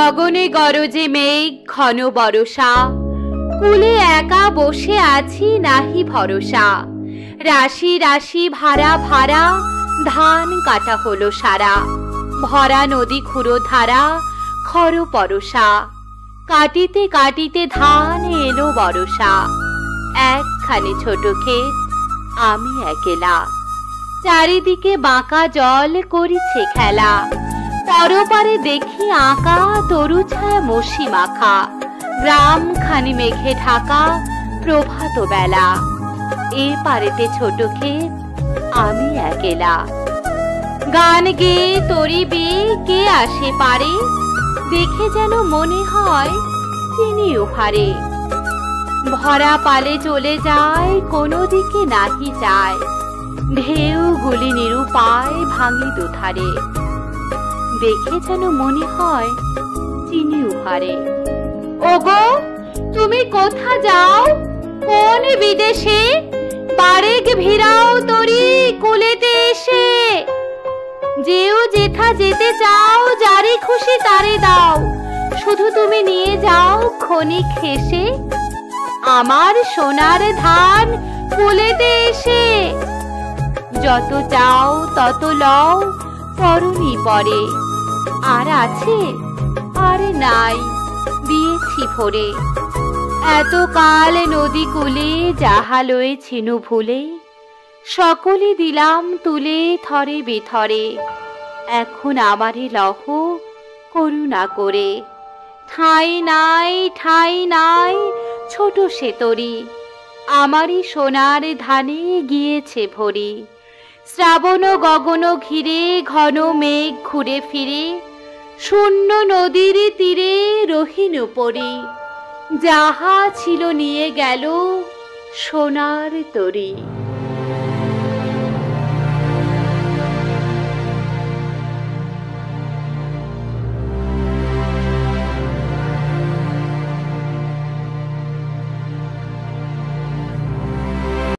গগনে গরজে মেঘ ঘন বরষা, কুলে একা বসে আছি নাহি ভরসা। রাশি রাশি ভাড়া ভাড়া, ধান কাটা হলো সারা। ভরা নদী খুঁড়ো ধারা, খর পরশা। কাটিতে কাটিতে ধান এলো বরষা। একখানি ছোট ক্ষেত, আমি একেলা। চারিদিকে বাঁকা জল করিছে খেলা। পরপারে দেখি আঁকা তরু ছায়া মসি মাখা। গ্রাম খানি মেঘে ঢাকা, প্রভাত বেলা। এ পারেতে ছোট ক্ষেত, আমি একেলা। গান গেয়ে তরি বেয়ে কে আসে পারে, দেখে যেন মনে হয় তিনি ওপারে। ভরা পালে চলে যায়, কোনো দিকে নাহি যায়। ঢেউগুলি নিরুপায় ভাঙি দুধারে, দেখে যেন মনে হয় চিনি উহারে। ওগো, তুমি কোথা যাও? কোন বিদেশে? বারেক ভিড়াও তরি কুলেতে এসে। যেও যেথা যেতে চাও, যারে খুশি তারে দাও। শুধু তুমি নিয়ে যাও ক্ষণিক হেসে আমার সোনার ধান কুলেতে এসে। যত চাও তত লও, পরনি পরে। আর আছে? আরে নাই, দিয়েছি ভরে। এত কাল নদী কূলে যাহা লয়েছিনু ভুলে, সকলে দিলাম তুলে থরে বেথরে। এখন আমারে লহ করুণা করে। ঠাঁই নাই, ঠাঁই নাই, ছোট সে তরি। আমারই সোনার ধানে গিয়েছে ভরি। শ্রাবণ গগন ঘিরে ঘন মেঘ ঘুরে ফিরে। শূন্য নদীর তীরে রহিন পরি। যাহা ছিল নিয়ে গেল সোনার তরি।